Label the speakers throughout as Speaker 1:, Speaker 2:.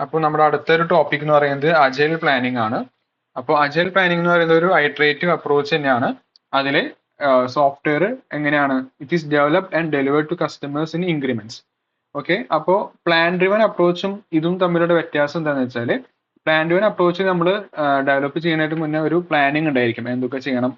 Speaker 1: അപ്പോൾ നമ്മുടെ അടുത്തൊരു ടോപ്പിക് എന്ന് പറയുന്നത് അജൈൽ പ്ലാനിംഗ് ആണ്. അപ്പോൾ അജൈൽ പ്ലാനിംഗ് എന്ന് പറയുന്നത് ഒരു ഐട്രേറ്റീവ് അപ്രോച്ച് തന്നെയാണ്. അതിൽ സോഫ്റ്റ്വെയർ എങ്ങനെയാണ് it is developed and delivered to customers in increments. Okay, അപ്പോൾ പ്ലാൻ ഡ്രിവൻ അപ്രോച്ചും ഇതും തമ്മിലുള്ള വ്യത്യാസം എന്താണെന്ന് വെച്ചാൽ, പ്ലാൻ ഡ്രിവൻ അപ്രോച്ച് നമ്മൾ ഡെവലപ്പ് ചെയ്യാനായിട്ട് മുന്നേ ഒരു പ്ലാനിങ് ഉണ്ടായിരിക്കും. എന്തൊക്കെ ചെയ്യണം,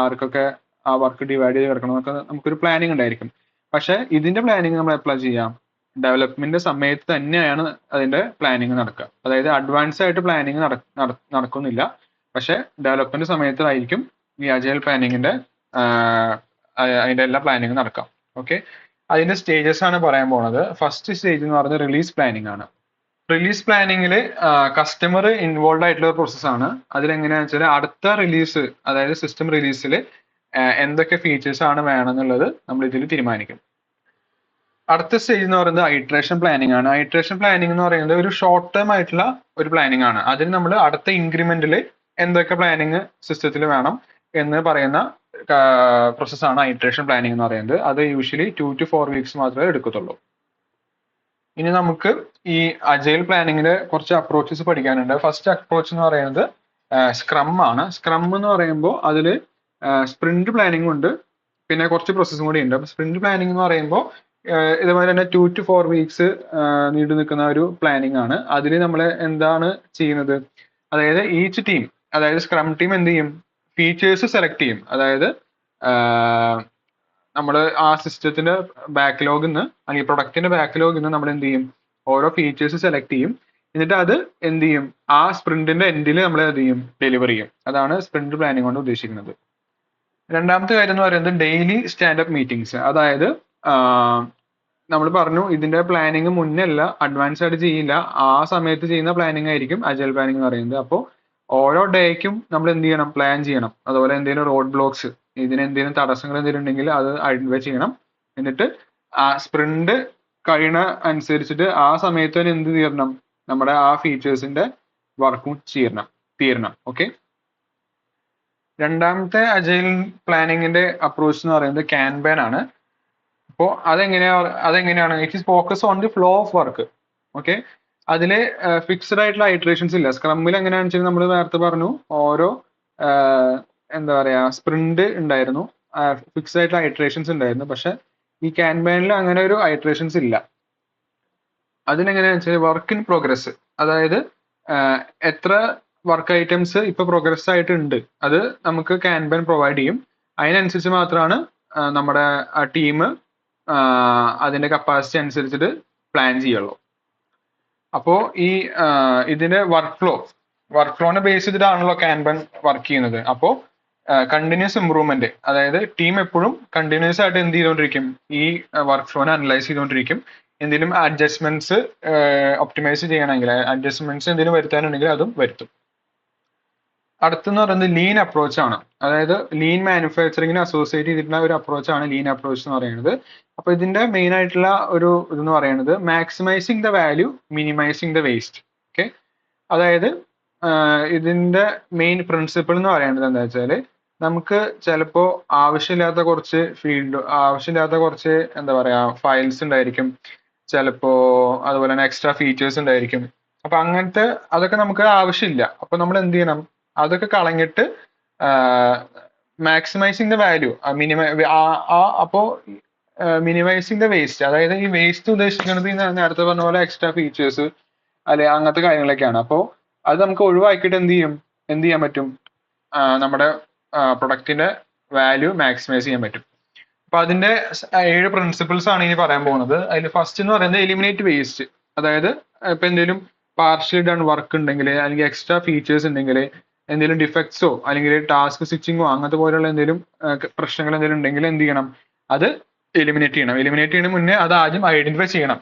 Speaker 1: ആർക്കൊക്കെ ആ വർക്ക് ഡിവൈഡ് ചെയ്ത് കിടക്കണം എന്നൊക്കെ നമുക്കൊരു പ്ലാനിങ് ഉണ്ടായിരിക്കും. പക്ഷെ ഇതിന്റെ പ്ലാനിങ് നമ്മൾ അപ്ലൈ ചെയ്യാം ഡെവലപ്മെന്റ് സമയത്ത് തന്നെയാണ് അതിന്റെ പ്ലാനിങ് നടക്കുക. അതായത് അഡ്വാൻസ് ആയിട്ട് പ്ലാനിങ് നടക്കുന്നില്ല, പക്ഷെ ഡെവലപ്മെന്റ് സമയത്തായിരിക്കും ഈ അജൈൽ പ്ലാനിങ്ങിന്റെ അതിന്റെ എല്ലാ പ്ലാനിങ് നടക്കാം. ഓക്കെ, അതിന്റെ സ്റ്റേജസ് ആണ് പറയാൻ പോണത്. ഫസ്റ്റ് സ്റ്റേജ് എന്ന് പറയുന്നത് റിലീസ് പ്ലാനിങ് ആണ്. റിലീസ് പ്ലാനിങ്ങിൽ കസ്റ്റമർ ഇൻവോൾവ് ആയിട്ടുള്ള പ്രോസസ്സാണ്. അതിലെങ്ങനെയാണെന്ന് വെച്ചാൽ അടുത്ത റിലീസ്, അതായത് സിസ്റ്റം റിലീസിൽ എന്തൊക്കെ ഫീച്ചേഴ്സ് ആണ് വേണമെന്നുള്ളത് നമ്മൾ ഇതിൽ തീരുമാനിക്കും. അടുത്ത സ്റ്റേജ് എന്ന് പറയുന്നത് ഐട്രേഷൻ പ്ലാനിങ് ആണ്. ഐട്രേഷൻ പ്ലാനിങ് എന്ന് പറയുന്നത് ഒരു ഷോർട്ട് ടേം ആയിട്ടുള്ള ഒരു പ്ലാനിങ് ആണ്. അതിന് നമ്മൾ അടുത്ത ഇൻക്രിമെന്റിൽ എന്തൊക്കെ പ്ലാനിങ് സിസ്റ്റത്തിൽ വേണം എന്ന് പറയുന്ന പ്രോസസ്സാണ് ഐട്രേഷൻ പ്ലാനിങ് എന്ന് പറയുന്നത്. അത് യൂഷ്വലി 2 to 4 വീക്സ് മാത്രമേ എടുക്കത്തുള്ളൂ. ഇനി നമുക്ക് ഈ അജൈൽ പ്ലാനിങ്ങിന്റെ കുറച്ച് അപ്രോച്ചസ് പഠിക്കാനുണ്ട്. ഫസ്റ്റ് അപ്രോച്ച് എന്ന് പറയുന്നത് സ്ക്രം ആണ്. സ്ക്രം എന്ന് പറയുമ്പോൾ അതിൽ സ്പ്രിന്റ് പ്ലാനിങ് ഉണ്ട്, പിന്നെ കുറച്ച് പ്രോസസ്സും കൂടി ഉണ്ട്. സ്പ്രിന്റ് പ്ലാനിങ് എന്ന് പറയുമ്പോൾ ഇതുപോലെ തന്നെ 2 to 4 വീക്സ് നീണ്ടു നിൽക്കുന്ന ഒരു പ്ലാനിങ് ആണ്. അതിൽ നമ്മൾ എന്താണ് ചെയ്യുന്നത്, അതായത് ഈച്ച് ടീം, അതായത് സ്ക്രം ടീം എന്ത് ചെയ്യും, ഫീച്ചേഴ്സ് സെലക്ട് ചെയ്യും. അതായത് നമ്മൾ ആ സിസ്റ്റത്തിന്റെ ബാക്ക്ലോഗിൽ നിന്ന് അല്ലെങ്കിൽ പ്രൊഡക്റ്റിന്റെ ബാക്ക്ലോഗിൽ നിന്ന് നമ്മൾ എന്ത് ചെയ്യും, ഓരോ ഫീച്ചേഴ്സ് സെലക്ട് ചെയ്യും. എന്നിട്ട് അത് എന്ത് ചെയ്യും, ആ സ്പ്രിന്റിന്റെ എൻഡിൽ നമ്മൾ എന്ത് ചെയ്യും, ഡെലിവർ ചെയ്യും. അതാണ് സ്പ്രിന്റ് പ്ലാനിങ് കൊണ്ട് ഉദ്ദേശിക്കുന്നത്. രണ്ടാമത്തെ കാര്യം എന്ന് പറയുന്നത് ഡെയിലി സ്റ്റാൻഡപ്പ് മീറ്റിംഗ്സ്. അതായത് നമ്മൾ പറഞ്ഞു ഇതിന്റെ പ്ലാനിങ് മുന്നേ അല്ല, അഡ്വാൻസ് ആയിട്ട് ചെയ്യില്ല, ആ സമയത്ത് ചെയ്യുന്ന പ്ലാനിങ് ആയിരിക്കും അജൈൽ പ്ലാനിങ് എന്ന് പറയുന്നത്. അപ്പോൾ ഓരോ ഡേയ്ക്കും നമ്മൾ എന്ത് ചെയ്യണം, പ്ലാൻ ചെയ്യണം. അതുപോലെ എന്തെങ്കിലും റോഡ് ബ്ലോക്സ്, ഇതിന് എന്തെങ്കിലും തടസ്സങ്ങൾ എന്തെങ്കിലും ഉണ്ടെങ്കിൽ അത് ഐഡന്റിഫൈ ചെയ്യണം. എന്നിട്ട് ആ സ്പ്രിന്റ് കഴിയണ അനുസരിച്ചിട്ട് ആ സമയത്ത് തന്നെ എന്ത് തീരണം, നമ്മുടെ ആ ഫീച്ചേഴ്സിന്റെ വർക്കും തീരണം. ഓക്കെ, രണ്ടാമത്തെ അജൈൽ പ്ലാനിങ്ങിന്റെ അപ്രോച്ച് എന്ന് പറയുന്നത് കാൻബാൻ ആണ്. അപ്പോൾ അതെങ്ങനെയാണ് it is focus on the flow of work. Okay, അതിൽ ഫിക്സ്ഡ് ആയിട്ടുള്ള ഐട്രേഷൻസ് ഇല്ല. സ്ക്രമ്മിൽ എങ്ങനെയാണെന്ന് വെച്ചാൽ നമ്മൾ നേരത്തെ പറഞ്ഞു, ഓരോ എന്താ പറയാ സ്പ്രിന്റ് ഉണ്ടായിരുന്നു, ഫിക്സ്ഡ് ആയിട്ടുള്ള ഐട്രേഷൻസ് ഉണ്ടായിരുന്നു. പക്ഷെ ഈ കാൻബാനിൽ അങ്ങനെ ഒരു ഐട്രേഷൻസ് ഇല്ല. അതിനെങ്ങനെയാണെന്ന് വെച്ചാൽ വർക്ക് ഇൻ പ്രോഗ്രസ്, അതായത് എത്ര വർക്ക് ഐറ്റംസ് ഇപ്പൊ പ്രോഗ്രസ് ആയിട്ടുണ്ട് അത് നമുക്ക് കാൻബാൻ പ്രൊവൈഡ് ചെയ്യും. അതിനനുസരിച്ച് മാത്രമാണ് നമ്മുടെ ടീം അതിന്റെ കപ്പാസിറ്റി അനുസരിച്ചിട്ട് പ്ലാൻ ചെയ്യുള്ളൂ. അപ്പോ ഈ ഇതിന്റെ വർക്ക് ഫ്ലോനെ ബേസ് ചെയ്തിട്ടാണല്ലോ കാൻബാൻ വർക്ക് ചെയ്യുന്നത്. അപ്പോൾ കണ്ടിന്യൂസ് ഇംപ്രൂവ്മെന്റ്, അതായത് ടീം എപ്പോഴും കണ്ടിന്യൂസ് ആയിട്ട് എന്ത് ചെയ്തുകൊണ്ടിരിക്കും, ഈ വർക്ക് ഫ്ലോനെ അനലൈസ് ചെയ്തുകൊണ്ടിരിക്കും. എന്തെങ്കിലും അഡ്ജസ്റ്റ്മെന്റ്സ് ഒപ്റ്റിമൈസ് ചെയ്യണമെങ്കിൽ, അഡ്ജസ്റ്റ്മെന്റ്സ് എന്തെങ്കിലും വരുത്താനുണ്ടെങ്കിൽ അതും വരുത്തും. അടുത്തെന്ന് പറയുന്നത് ലീൻ അപ്രോച്ച് ആണ്. അതായത് ലീൻ മാനുഫാക്ചറിങ്ങിനെ അസോസിയേറ്റ് ചെയ്തിട്ടുള്ള ഒരു അപ്രോച്ചാണ് ലീൻ അപ്രോച്ച് എന്ന് പറയുന്നത്. അപ്പൊ ഇതിന്റെ മെയിൻ ആയിട്ടുള്ള ഒരു ഇതെന്ന് പറയുന്നത് maximising the value, minimising the waste. Okay, അതായത് ഇതിന്റെ മെയിൻ പ്രിൻസിപ്പിൾ എന്ന് പറയുന്നത് എന്താ വെച്ചാൽ, നമുക്ക് ചിലപ്പോൾ ആവശ്യമില്ലാത്ത കുറച്ച് എന്താ പറയാ ഫയൽസ് ഉണ്ടായിരിക്കും, ചിലപ്പോ അതുപോലെ തന്നെ എക്സ്ട്രാ ഫീച്ചേഴ്സ് ഉണ്ടായിരിക്കും. അപ്പൊ അങ്ങനത്തെ അതൊക്കെ നമുക്ക് ആവശ്യമില്ല. അപ്പൊ നമ്മൾ എന്ത് ചെയ്യണം, അതൊക്കെ കളഞ്ഞിട്ട് മാക്സിമൈസിങ് ദ വാല്യൂ, അപ്പോ മിനിമൈസിങ് ദ വേസ്റ്റ്, അതായത് ഈ വേസ്റ്റ് ഉദ്ദേശിക്കുന്നത് നേരത്തെ പറഞ്ഞ പോലെ എക്സ്ട്രാ ഫീച്ചേഴ്സ് അല്ലെ അങ്ങനത്തെ കാര്യങ്ങളൊക്കെയാണ്. അപ്പോൾ അത് നമുക്ക് ഒഴിവാക്കിയിട്ട് എന്ത് ചെയ്യാൻ പറ്റും, നമ്മുടെ പ്രൊഡക്റ്റിന്റെ വാല്യൂ മാക്സിമൈസ് ചെയ്യാൻ പറ്റും. അപ്പൊ അതിന്റെ 7 പ്രിൻസിപ്പിൾസ് ആണ് ഇനി പറയാൻ പോകുന്നത്. അതിൽ ഫസ്റ്റ് എന്ന് പറയുന്നത് എലിമിനേറ്റ് വേസ്റ്റ്. അതായത് ഇപ്പൊ എന്തെങ്കിലും പാർഷ്യലി ഡൺ വർക്ക് ഉണ്ടെങ്കിൽ, അല്ലെങ്കിൽ എക്സ്ട്രാ ഫീച്ചേഴ്സ് ഉണ്ടെങ്കിൽ, എന്തെങ്കിലും ഡിഫക്ട്സോ അല്ലെങ്കിൽ ടാസ്ക് സ്വിച്ചിങ്ങോ അങ്ങനത്തെ പോലെയുള്ള എന്തെങ്കിലും പ്രശ്നങ്ങൾ എന്തെങ്കിലും ഉണ്ടെങ്കിൽ എന്ത് ചെയ്യണം, അത് എലിമിനേറ്റ് ചെയ്യണം. എലിമിനേറ്റ് ചെയ്യുന്ന മുന്നേ അത് ആദ്യം ഐഡന്റിഫൈ ചെയ്യണം,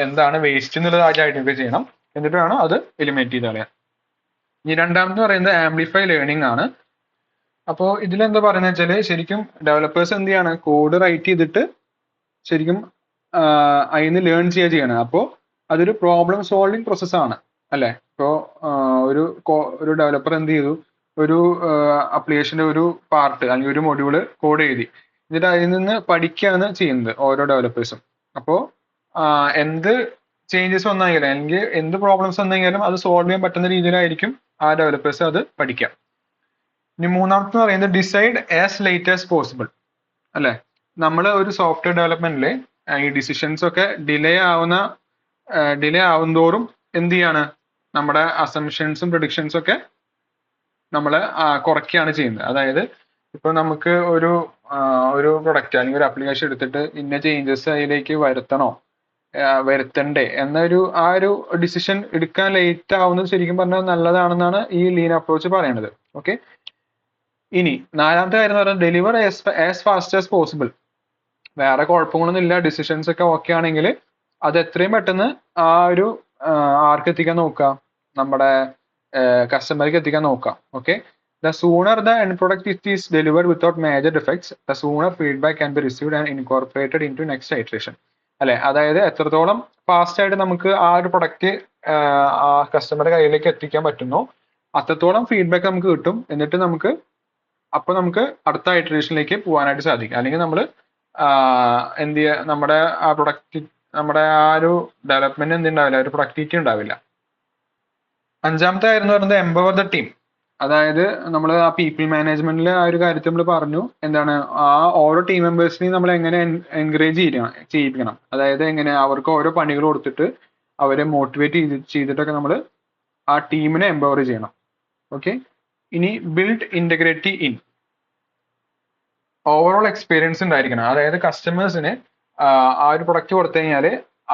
Speaker 1: എന്താണ് വേസ്റ്റ് എന്നുള്ളത് ആദ്യം ഐഡന്റിഫൈ ചെയ്യണം. എന്നിട്ട് വേണം അത് എലിമിനേറ്റ് ചെയ്ത് കളയാൻ. ഇനി രണ്ടാമത് പറയുന്നത് ആംപ്ലിഫൈ ലേണിംഗ് ആണ്. അപ്പോൾ ഇതിലെന്താ പറയുന്നത് വെച്ചാല്, ശരിക്കും ഡെവലപ്പേഴ്സ് എന്ത് ചെയ്യാണ്, കോഡ് റൈറ്റ് ചെയ്തിട്ട് ശരിക്കും അതിന് ലേൺ ചെയ്യണം. അപ്പോൾ അതൊരു പ്രോബ്ലം സോൾവിങ് പ്രോസസ്സാണ് അല്ലെ. ഇപ്പോൾ ഒരു ഡെവലപ്പർ എന്ത് ചെയ്തു, ഒരു അപ്ലിക്കേഷന്റെ ഒരു പാർട്ട് അല്ലെങ്കിൽ ഒരു മൊഡ്യൂള് കോഡ് എഴുതി, എന്നിട്ട് അതിൽ നിന്ന് പഠിക്കുകയാണ് ചെയ്യുന്നത് ഓരോ ഡെവലപ്പേഴ്സും. അപ്പോൾ എന്ത് ചേഞ്ചസ് വന്നെങ്കിലും അല്ലെങ്കിൽ എന്ത് പ്രോബ്ലംസ് വന്നെങ്കിലും അത് സോൾവ് ചെയ്യാൻ പറ്റുന്ന രീതിയിലായിരിക്കും ആ ഡെവലപ്പേഴ്സ് അത് പഠിക്കാം. ഇനി മൂന്നാമത്തെ പറയുന്നത് decide as late as possible അല്ലെ. നമ്മൾ ഒരു സോഫ്റ്റ്വെയർ ഡെവലപ്മെന്റിൽ ഈ ഡിസിഷൻസ് ഒക്കെ ഡിലേ ആവുന്തോറും എന്ത് ചെയ്യാണ്, നമ്മുടെ അസംഷൻസും പ്രഡിക്ഷൻസും ഒക്കെ നമ്മൾ കുറയ്ക്കുകയാണ് ചെയ്യുന്നത്. അതായത് ഇപ്പൊ നമുക്ക് ഒരു പ്രൊഡക്റ്റ് അല്ലെങ്കിൽ ഒരു ആപ്ലിക്കേഷൻ എടുത്തിട്ട് ഇന്ന ചേഞ്ചസ് അതിലേക്ക് വരുത്തണ്ടേ എന്നൊരു ഒരു ഡിസിഷൻ എടുക്കാൻ ലേറ്റ് ആവുന്നത് ശരിക്കും പറഞ്ഞാൽ നല്ലതാണെന്നാണ് ഈ ലീൻ അപ്രോച്ച് പറയുന്നത്. ഓക്കെ, ഇനി നാലാമത്തെ കാര്യം എന്ന് പറഞ്ഞാൽ deliver as fast as possible. വേറെ കുഴപ്പങ്ങളൊന്നും ഇല്ല, ഡിസിഷൻസ് ഒക്കെ ഓക്കെ ആണെങ്കിൽ അത് എത്രയും പെട്ടെന്ന് ആർക്ക് എത്തിക്കാൻ നോക്കുക, നമ്മുടെ കസ്റ്റമർക്ക് എത്തിക്കാൻ നോക്കാം. Okay, the sooner the end product it is delivered without major defects the sooner feedback can be received and incorporated in to next iteration അല്ലെ. അതായത് എത്രത്തോളം ഫാസ്റ്റ് ആയിട്ട് നമുക്ക് ആ ഒരു പ്രൊഡക്റ്റ് കസ്റ്റമറുടെ കയ്യിലേക്ക് എത്തിക്കാൻ പറ്റുന്നോ അത്രത്തോളം ഫീഡ്ബാക്ക് നമുക്ക് കിട്ടും. എന്നിട്ട് നമുക്ക് അടുത്ത ഇറ്ററേഷനിലേക്ക് പോകാനായിട്ട് സാധിക്കും. അല്ലെങ്കിൽ നമ്മൾ എന്ത് ചെയ്യുക, നമ്മുടെ ഒരു ഡെവലപ്മെന്റ് എന്തുണ്ടാവില്ല, ഒരു പ്രൊഡക്ടിവിറ്റി ഉണ്ടാവില്ല. അഞ്ചാമത്തെ കാര്യം എന്ന് പറയുന്നത് എംപവർ ദ ടീം. അതായത് നമ്മൾ ആ പീപ്പിൾ മാനേജ്മെന്റിലെ ആ ഒരു കാര്യത്തിൽ നമ്മൾ പറഞ്ഞു, എന്താണ് ആ ഓരോ ടീം മെമ്പേഴ്സിനെയും നമ്മൾ എങ്ങനെ എൻകറേജ് ചെയ്യിപ്പിക്കണം. അതായത് എങ്ങനെ അവർക്ക് ഓരോ പണികൾ കൊടുത്തിട്ട് അവരെ മോട്ടിവേറ്റ് ചെയ്തിട്ടൊക്കെ നമ്മൾ ആ ടീമിനെ എംപവർ ചെയ്യണം. ഓക്കെ, ഇനി ബിൽഡ് ഇന്റഗ്രേറ്റി ഇൻ. ഓവറോൾ എക്സ്പീരിയൻസ് ഉണ്ടായിരിക്കണം. അതായത് കസ്റ്റമേഴ്സിന് ആ ഒരു പ്രൊഡക്റ്റ് കൊടുത്തു കഴിഞ്ഞാൽ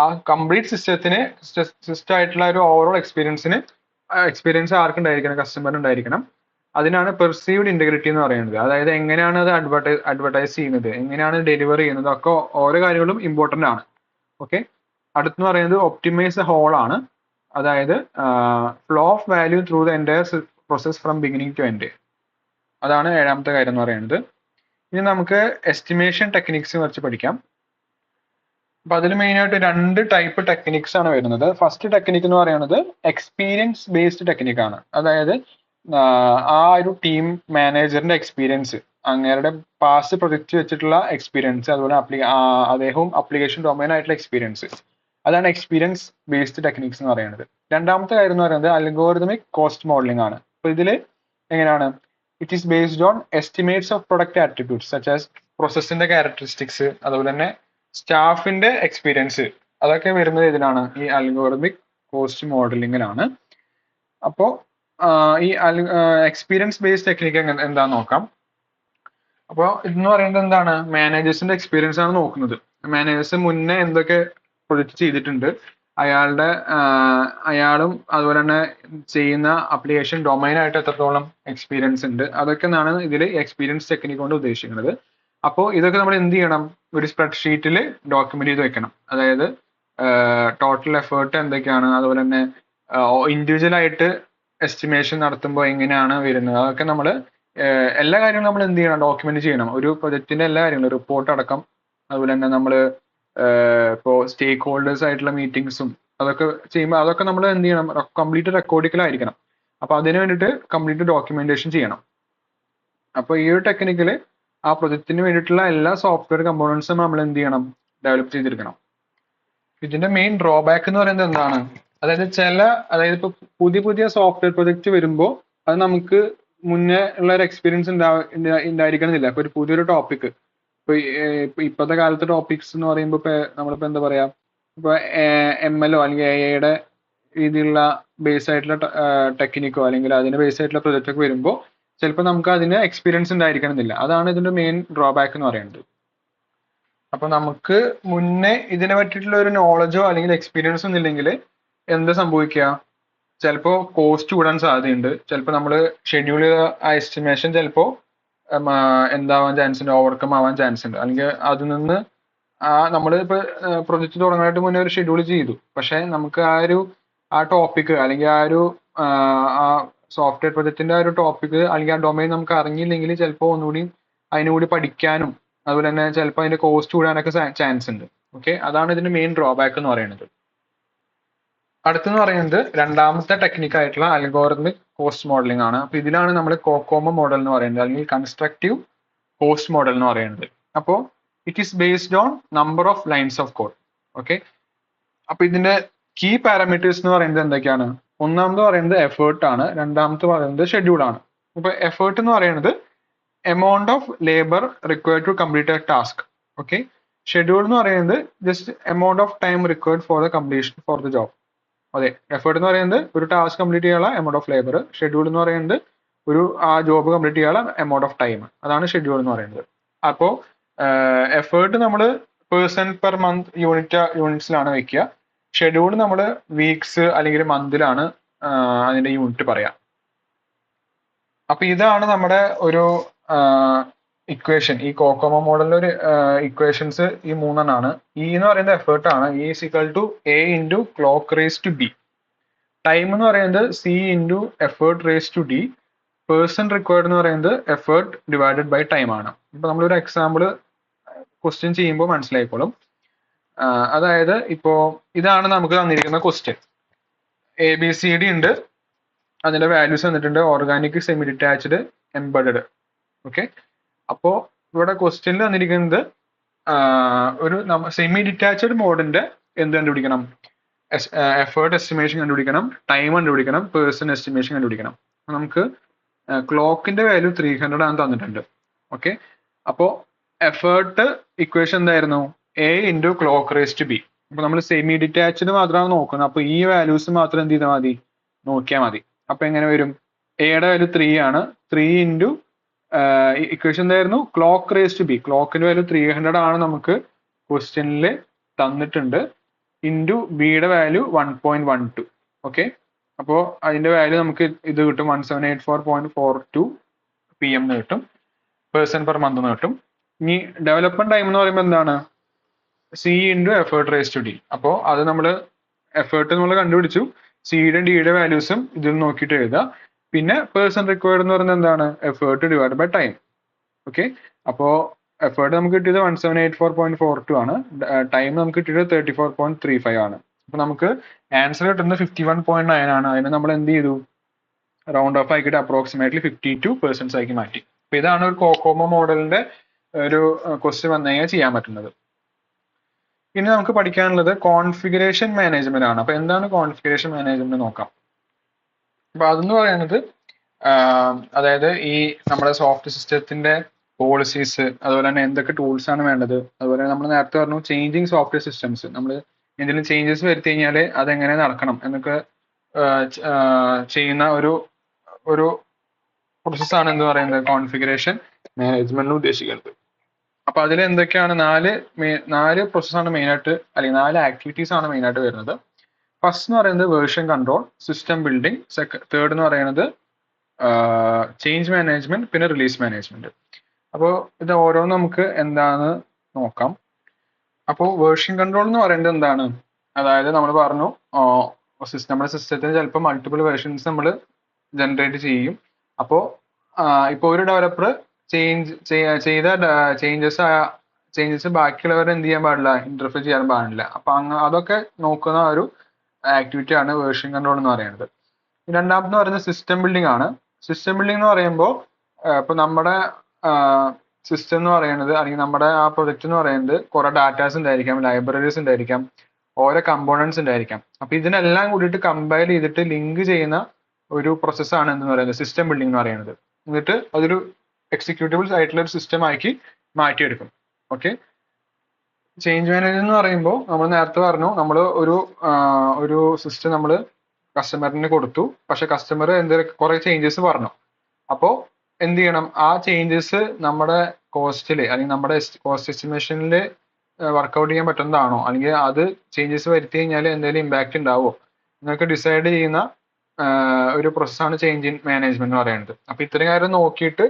Speaker 1: ആ കംപ്ലീറ്റ് സിസ്റ്റം ആയിട്ടുള്ള ഒരു ഓവറോൾ എക്സ്പീരിയൻസ് ആർക്കുണ്ടായിരിക്കണം, കസ്റ്റമർ ഉണ്ടായിരിക്കണം. അതിനാണ് പെർസീവ്ഡ് ഇന്റഗ്രിറ്റി എന്ന് പറയുന്നത്. അതായത് എങ്ങനെയാണ് അത് അഡ്വർടൈസ് ചെയ്യുന്നത്, എങ്ങനെയാണ് ഡെലിവർ ചെയ്യുന്നത്, ഒക്കെ ഓരോ കാര്യങ്ങളും ഇമ്പോർട്ടന്റ് ആണ്. ഓക്കെ, അടുത്തെന്ന് പറയുന്നത് ഒപ്റ്റിമൈസ് ദ ഹോൾ ആണ്. അതായത് flow of value through the entire process from beginning to end. അതാണ് ഏഴാമത്തെ കാര്യം എന്ന് പറയുന്നത്. ഇനി നമുക്ക് എസ്റ്റിമേഷൻ ടെക്നിക്സ് വെച്ച് പഠിക്കാം. അപ്പൊ അതിൽ മെയിൻ ആയിട്ട് 2 ടൈപ്പ് ടെക്നിക്സ് ആണ് വരുന്നത്. ഫസ്റ്റ് ടെക്നിക്ക് എന്ന് പറയുന്നത് എക്സ്പീരിയൻസ് ബേസ്ഡ് ടെക്നിക്ക് ആണ്. അതായത് ആ ഒരു ടീം മാനേജറിന്റെ എക്സ്പീരിയൻസ്, അങ്ങേരുടെ പാസ്റ്റ് പ്രൊജക്റ്റ് വെച്ചിട്ടുള്ള എക്സ്പീരിയൻസ്, അതുപോലെ അദ്ദേഹവും അപ്ലിക്കേഷൻ ഡൊമൈൻ ആയിട്ടുള്ള എക്സ്പീരിയൻസ്, അതാണ് എക്സ്പീരിയൻസ് ബേസ്ഡ് ടെക്നിക്സ് എന്ന് പറയുന്നത്. രണ്ടാമത്തെ കാര്യം എന്ന് പറയുന്നത് അൽഗോറിതമിക് കോസ്റ്റ് മോഡലിംഗ് ആണ്. അപ്പൊ ഇതില് എങ്ങനെയാണ്, it is based on estimates of product attributes such as പ്രോസസ്സിന്റെ ക്യാരക്ടറിസ്റ്റിക്സ്, അതുപോലെ തന്നെ സ്റ്റാഫിന്റെ എക്സ്പീരിയൻസ്, അതൊക്കെ വരുന്നത് ഇതിലാണ്, ഈ അൽഗോറിതമിക് കോസ്റ്റ് മോഡലിംഗിലാണ്. അപ്പോ ഈ എക്സ്പീരിയൻസ് ബേസ്ഡ് ടെക്നിക്ക് എന്താന്ന് നോക്കാം. അപ്പോൾ ഇതെന്ന് പറയുന്നത് എന്താണ്, മാനേജേഴ്സിന്റെ എക്സ്പീരിയൻസ് ആണ് നോക്കുന്നത്. മാനേജേഴ്സ് മുന്നേ എന്തൊക്കെ പ്രൊജക്റ്റ് ചെയ്തിട്ടുണ്ട്, അയാളും അതുപോലെ തന്നെ ചെയ്യുന്ന അപ്ലിക്കേഷൻ ഡൊമൈൻ ആയിട്ട് എത്രത്തോളം എക്സ്പീരിയൻസ് ഉണ്ട്, അതൊക്കെ എന്നാണ് ഇതിൽ എക്സ്പീരിയൻസ് ടെക്നിക്ക് കൊണ്ട് ഉദ്ദേശിക്കുന്നത്. അപ്പോൾ ഇതൊക്കെ നമ്മൾ എന്ത് ചെയ്യണം, ഒരു സ്പ്രെഡ്ഷീറ്റിൽ ഡോക്യുമെന്റ് ചെയ്ത് വെക്കണം. അതായത് ടോട്ടൽ എഫേർട്ട് എന്തൊക്കെയാണ്, അതുപോലെ തന്നെ ഇൻഡിവിജ്വൽ ആയിട്ട് എസ്റ്റിമേഷൻ നടത്തുമ്പോൾ എങ്ങനെയാണ് വരുന്നത്, അതൊക്കെ നമ്മൾ എല്ലാ കാര്യങ്ങളും നമ്മൾ എന്ത് ചെയ്യണം, ഡോക്യുമെന്റ് ചെയ്യണം. ഒരു പ്രൊജക്ടിന്റെ എല്ലാ കാര്യങ്ങളും, റിപ്പോർട്ട് അടക്കം, അതുപോലെ തന്നെ നമ്മൾ ഇപ്പോൾ സ്റ്റേക്ക് ഹോൾഡേഴ്സ് ആയിട്ടുള്ള മീറ്റിംഗ്സും അതൊക്കെ ചെയ്യുമ്പോൾ അതൊക്കെ നമ്മൾ എന്ത് ചെയ്യണം, കംപ്ലീറ്റ് റെക്കോർഡിക്കലായിരിക്കണം. അപ്പൊ അതിന് വേണ്ടിയിട്ട് കംപ്ലീറ്റ് ഡോക്യുമെന്റേഷൻ ചെയ്യണം. അപ്പോൾ ഈ ഒരു ടെക്നിക്കിൽ ആ പ്രൊജക്റ്റിന് വേണ്ടിയിട്ടുള്ള എല്ലാ സോഫ്റ്റ്വെയർ കമ്പോണൻസും നമ്മൾ എന്ത് ചെയ്യണം, ഡെവലപ്പ് ചെയ്തെടുക്കണം. ഇതിന്റെ മെയിൻ ഡ്രോബാക്ക് എന്ന് പറയുന്നത് എന്താണ്, അതായത് ഇപ്പൊ പുതിയ സോഫ്റ്റ്വെയർ പ്രൊജക്റ്റ് വരുമ്പോൾ അത് നമുക്ക് മുന്നേ ഉള്ള ഒരു എക്സ്പീരിയൻസ് ഉണ്ടായിരിക്കണമെന്നില്ല. ഇപ്പൊ പുതിയൊരു ടോപ്പിക്, ഇപ്പോഴത്തെ കാലത്തെ ടോപ്പിക്സ് എന്ന് പറയുമ്പോൾ നമ്മളിപ്പോ എന്താ പറയാ, ഇപ്പൊ ML അല്ലെങ്കിൽ AI രീതിയിലുള്ള ബേസ് ആയിട്ടുള്ള ടെക്നിക്കോ അല്ലെങ്കിൽ അതിന് ബേസ് ആയിട്ടുള്ള പ്രൊജക്റ്റ് ഒക്കെ വരുമ്പോൾ ചിലപ്പോൾ നമുക്ക് അതിന് എക്സ്പീരിയൻസ് ഉണ്ടായിരിക്കണമെന്നില്ല. അതാണ് ഇതിന്റെ മെയിൻ ഡ്രോബാക്ക് എന്ന് പറയുന്നത്. അപ്പൊ നമുക്ക് മുന്നേ ഇതിനെ പറ്റിയിട്ടുള്ള ഒരു നോളജോ അല്ലെങ്കിൽ എക്സ്പീരിയൻസോ ഒന്നും ഇല്ലെങ്കിൽ എന്താ സംഭവിക്കുക, ചിലപ്പോൾ കോസ്റ്റ് കൂടാൻ സാധ്യതയുണ്ട്. ചിലപ്പോൾ നമ്മൾ ഷെഡ്യൂൾ ചെയ്ത ആ എസ്റ്റിമേഷൻ ചിലപ്പോൾ എന്താവാൻ ചാൻസ് ഉണ്ട്, ഓവർകം ആവാൻ ചാൻസ് ഉണ്ട്. അല്ലെങ്കിൽ അതിൽ നിന്ന് നമ്മൾ ഇപ്പൊ പ്രൊജക്ട് തുടങ്ങാനായിട്ട് മുന്നേ ഒരു ഷെഡ്യൂൾ ചെയ്തു, പക്ഷെ നമുക്ക് ആ ടോപ്പിക് അല്ലെങ്കിൽ ആ സോഫ്റ്റ്വെയർ പ്രൊജക്ടിന്റെ ആ ഒരു ടോപ്പിക് അല്ലെങ്കിൽ ആ ഡൊമൈൻ നമുക്ക് അറിഞ്ഞില്ലെങ്കിൽ ചിലപ്പോൾ ഒന്നുകൂടി അതിനുകൂടി പഠിക്കാനും അതുപോലെ തന്നെ ചിലപ്പോൾ അതിന്റെ കോസ്റ്റ് കൂടാനൊക്കെ ചാൻസ് ഉണ്ട്. ഓക്കെ, അതാണ് ഇതിന്റെ മെയിൻ ഡ്രോബാക്ക് എന്ന് പറയുന്നത്. അടുത്തെന്ന് പറയുന്നത് രണ്ടാമത്തെ ടെക്നിക്ക് ആയിട്ടുള്ള അൽഗോറിതമിക് കോസ്റ്റ് മോഡലിംഗ് ആണ്. അപ്പൊ ഇതിലാണ് നമ്മൾ കോക്കോമോ മോഡൽ എന്ന് പറയുന്നത്, അല്ലെങ്കിൽ കൺസ്ട്രക്റ്റീവ് കോസ്റ്റ് മോഡൽ എന്ന് പറയുന്നത്. അപ്പോൾ it is based on number of lines of code. Okay, അപ്പൊ ഇതിന്റെ കീ പാരാമീറ്റേഴ്സ് എന്ന് പറയുന്നത് എന്തൊക്കെയാണ്? ഒന്നാമത് പറയുന്നത് എഫേർട്ട് ആണ്, രണ്ടാമത് പറയുന്നത് ഷെഡ്യൂൾ ആണ്. ഇപ്പൊ എഫേർട്ട് എന്ന് പറയുന്നത് amount of labour required to complete a task. Okay. Schedule എന്ന് പറയുന്നത് just amount of time required for the completion for the job. അതെ, എഫേർട്ട് എന്ന് പറയുന്നത് ഒരു ടാസ്ക് കംപ്ലീറ്റ് ചെയ്യാനുള്ള എമൗണ്ട് ഓഫ് ലേബർ, ഷെഡ്യൂൾ എന്ന് പറയുന്നത് ഒരു ആ ജോബ് കംപ്ലീറ്റ് ചെയ്യാനുള്ള എമൗണ്ട് ഓഫ് ടൈം, അതാണ് ഷെഡ്യൂൾ എന്ന് പറയുന്നത്. അപ്പോൾ എഫേർട്ട് നമ്മൾ പേഴ്സൺ പെർ മന്ത് യൂണിറ്റ്സിലാണ് വെക്കുക. ഷെഡ്യൂൾ നമ്മൾ വീക്സ് അല്ലെങ്കിൽ മന്തിലാണ് അതിന്റെ യൂണിറ്റ് പറയാം. അപ്പൊ ഇതാണ് നമ്മുടെ ഒരു ഇക്വേഷൻ. ഈ കോക്കോമോ മോഡലിലെ ഒരു ഇക്വേഷൻസ് ഈ മൂന്നെണ്ണാണ്. ഇ എന്ന് പറയുന്നത് എഫേർട്ട് ആണ്. E is equal to A into clock raise to B. Time എന്ന് പറയുന്നത് C into effort raise to D. Person required എന്ന് പറയുന്നത് എഫേർട്ട് ഡിവൈഡഡ് ബൈ ടൈം ആണ്. ഇപ്പൊ നമ്മളൊരു എക്സാമ്പിൾ ക്വസ്റ്റ്യൻ ചെയ്യുമ്പോൾ മനസ്സിലായിക്കോളും. അതായത് ഇപ്പോ ഇതാണ് നമുക്ക് തന്നിരിക്കുന്ന ക്വസ്റ്റ്യൻ. ABCD ഉണ്ട്, അതിന്റെ വാല്യൂസ് തന്നിട്ടുണ്ട്, organic, semi detached, embedded. Okay. അപ്പോ ഇവിടെ ക്വസ്റ്റ്യനിൽ തന്നിരിക്കുന്നത് ഒരു സെമി ഡിറ്റാച്ച്ഡ് മോഡിന്റെ എന്ത് കണ്ടുപിടിക്കണം? എഫേർട്ട് എസ്റ്റിമേഷൻ കണ്ടുപിടിക്കണം, ടൈം കണ്ടുപിടിക്കണം, പേഴ്സൺ എസ്റ്റിമേഷൻ കണ്ടുപിടിക്കണം. നമുക്ക് ക്ലോക്കിന്റെ വാല്യൂ 300 ആണ് തന്നിട്ടുണ്ട്. ഓക്കെ. അപ്പോ എഫേർട്ട് ഇക്വേഷൻ എന്തായിരുന്നു? A into clock raise to B. അപ്പൊ നമ്മൾ സെമി ഡിറ്റാച്ച്ഡ് മാത്രമാണ് നോക്കുന്നത്. അപ്പൊ ഈ വാല്യൂസ് മാത്രം എന്ത് ചെയ്താൽ മതി? നോക്കിയാൽ മതി. അപ്പൊ എങ്ങനെ വരും? എയുടെ വാല്യൂ 3 ആണ്. 3 ഇൻറ്റു ഇക്വേഷൻ എന്തായിരുന്നു? Clock raise to B. ക്ലോക്കിന്റെ വാല്യൂ 300 ആണ് നമുക്ക് ക്വസ്റ്റ്യനിൽ തന്നിട്ടുണ്ട്. ഇൻറ്റു ബിയുടെ വാല്യൂ 1.12. ഓക്കെ. അപ്പോൾ അതിന്റെ വാല്യൂ നമുക്ക് ഇത് കിട്ടും, 1784.42 PM എന്ന് കിട്ടും, പേഴ്സൺ പെർ മന്ത് എന്ന് കിട്ടും. ഇനി ഡെവലപ്മെന്റ് ടൈം എന്ന് പറയുമ്പോൾ എന്താണ്? C into effort raise to D. അപ്പോൾ അത് നമ്മൾ എഫേർട്ട് നമ്മൾ കണ്ടുപിടിച്ചു, സിയുടെ ഡിയുടെ വാല്യൂസും ഇതിൽ നോക്കിയിട്ട് എഴുതുക. പിന്നെ പേഴ്സൺ റിക്വയർഡ് എന്ന് പറയുന്നത് എന്താണ്? Effort divide by time. Okay. അപ്പോൾ എഫേർട്ട് നമുക്ക് കിട്ടിയത് 1784.42 ആണ്, ടൈം നമുക്ക് കിട്ടിയത് 34.35 ആണ്. അപ്പൊ നമുക്ക് ആൻസർ കിട്ടുന്നത് 51.9 ആണ്. അതിന് നമ്മൾ എന്ത് ചെയ്തു? റൗണ്ട് ഓഫ് ആക്കിയിട്ട് അപ്രോക്സിമേറ്റ്ലി 52% ആക്കി മാറ്റി. അപ്പൊ ഇതാണ് ഒരു കോക്കോമോ മോഡലിന്റെ ഒരു ക്വസ്റ്റ്യൻ വന്നു കഴിഞ്ഞാൽ ചെയ്യാൻ പറ്റുന്നത്. ഇനി നമുക്ക് പഠിക്കാനുള്ളത് കോൺഫിഗറേഷൻ മാനേജ്മെന്റ് ആണ്. അപ്പൊ എന്താണ് കോൺഫിഗറേഷൻ മാനേജ്മെന്റ് നോക്കാം. അപ്പൊ അതെന്ന് പറയുന്നത് അതായത് ഈ നമ്മുടെ സോഫ്റ്റ് സിസ്റ്റത്തിന്റെ പോളിസീസ്, അതുപോലെ തന്നെ എന്തൊക്കെ ടൂൾസ് ആണ് വേണ്ടത്, അതുപോലെ നമ്മൾ നേരത്തെ പറഞ്ഞു ചേഞ്ചിങ് സോഫ്റ്റ്വെയർ സിസ്റ്റംസ്, നമ്മൾ എന്തെങ്കിലും ചേഞ്ചസ് വരുത്തി കഴിഞ്ഞാൽ അതെങ്ങനെ നടക്കണം എന്നൊക്കെ ചെയ്യുന്ന ഒരു പ്രോസസ്സാണ് എന്ന് പറയുന്നത് കോൺഫിഗറേഷൻ മാനേജ്മെന്റ് ഉദ്ദേശിക്കുന്നത്. അപ്പൊ അതിൽ എന്തൊക്കെയാണ്? നാല് പ്രോസസ്സാണ് മെയിൻ ആയിട്ട്, അല്ലെങ്കിൽ 4 ആക്ടിവിറ്റീസ് ആണ് മെയിൻ ആയിട്ട് വരുന്നത്. ഫസ്റ്റ് എന്ന് പറയുന്നത് version control, system building, third എന്ന് പറയുന്നത് ചേഞ്ച് മാനേജ്മെന്റ്, പിന്നെ റിലീസ് മാനേജ്മെന്റ്. അപ്പോൾ ഇത് ഓരോന്നും നമുക്ക് എന്താന്ന് നോക്കാം. അപ്പോൾ വേർഷൻ കൺട്രോൾ എന്ന് പറയുന്നത് എന്താണ്? അതായത് നമ്മൾ പറഞ്ഞു നമ്മുടെ സിസ്റ്റത്തിന് ചിലപ്പോൾ മൾട്ടിപ്പിൾ വേർഷൻസ് നമ്മൾ ജനറേറ്റ് ചെയ്യും. അപ്പോൾ ഇപ്പോൾ ഒരു ഡെവലപ്പർ ചെയ്ത ചേഞ്ചസ് ബാക്കിയുള്ളവർ എന്ത് ചെയ്യാൻ പാടില്ല? ഇന്റർഫിയർ ചെയ്യാൻ പാടില്ല. അപ്പൊ അതൊക്കെ നോക്കുന്ന ഒരു ആക്ടിവിറ്റി ആണ് വേർഷൻ കൺട്രോൾ എന്ന് പറയുന്നത്. രണ്ടാമതെന്ന് പറയുന്നത് സിസ്റ്റം ബിൽഡിംഗ് ആണ്. സിസ്റ്റം ബിൽഡിംഗ് എന്ന് പറയുമ്പോൾ ഇപ്പൊ നമ്മുടെ സിസ്റ്റം എന്ന് പറയുന്നത്, അല്ലെങ്കിൽ നമ്മുടെ ആ പ്രൊജക്ട് എന്ന് പറയുന്നത് കുറെ ഡാറ്റാസ് ഉണ്ടായിരിക്കാം, ലൈബ്രറീസ് ഉണ്ടായിരിക്കാം, ഓരോ കമ്പോണൻസ് ഉണ്ടായിരിക്കാം. അപ്പൊ ഇതിനെല്ലാം കൂടിയിട്ട് കമ്പൈൽ ചെയ്തിട്ട് ലിങ്ക് ചെയ്യുന്ന ഒരു പ്രോസസ്സാണ് എന്ന് പറയുന്നത് സിസ്റ്റം ബിൽഡിംഗ് എന്ന് പറയുന്നത്. എന്നിട്ട് അതൊരു എക്സിക്യൂട്ടബിൾസ് ആയിട്ടുള്ള ഒരു സിസ്റ്റം ആക്കി മാറ്റിയെടുക്കും. ഓക്കെ. ചേഞ്ച് മാനേജർ എന്ന് പറയുമ്പോൾ നമ്മൾ നേരത്തെ പറഞ്ഞു, നമ്മൾ ഒരു സിസ്റ്റം നമ്മൾ കസ്റ്റമറിന് കൊടുത്തു, പക്ഷെ കസ്റ്റമർ എന്തെങ്കിലും കുറെ ചേഞ്ചസ് പറഞ്ഞു. അപ്പോൾ എന്ത് ചെയ്യണം? ആ ചേഞ്ചസ് നമ്മുടെ കോസ്റ്റില്, അല്ലെങ്കിൽ നമ്മുടെ കോസ്റ്റ് എസ്റ്റിമേഷനിൽ വർക്ക്ഔട്ട് ചെയ്യാൻ പറ്റുന്നതാണോ, അല്ലെങ്കിൽ അത് ചേഞ്ചസ് വരുത്തി കഴിഞ്ഞാൽ എന്തെങ്കിലും ഇമ്പാക്ട് ഉണ്ടാവോ എന്നൊക്കെ ഡിസൈഡ് ചെയ്യുന്ന ഒരു പ്രോസസ്സാണ് ചേഞ്ച് ഇൻ മാനേജ്മെന്റ് എന്ന് പറയുന്നത്. അപ്പൊ ഇത്രയും കാര്യം നോക്കിയിട്ട്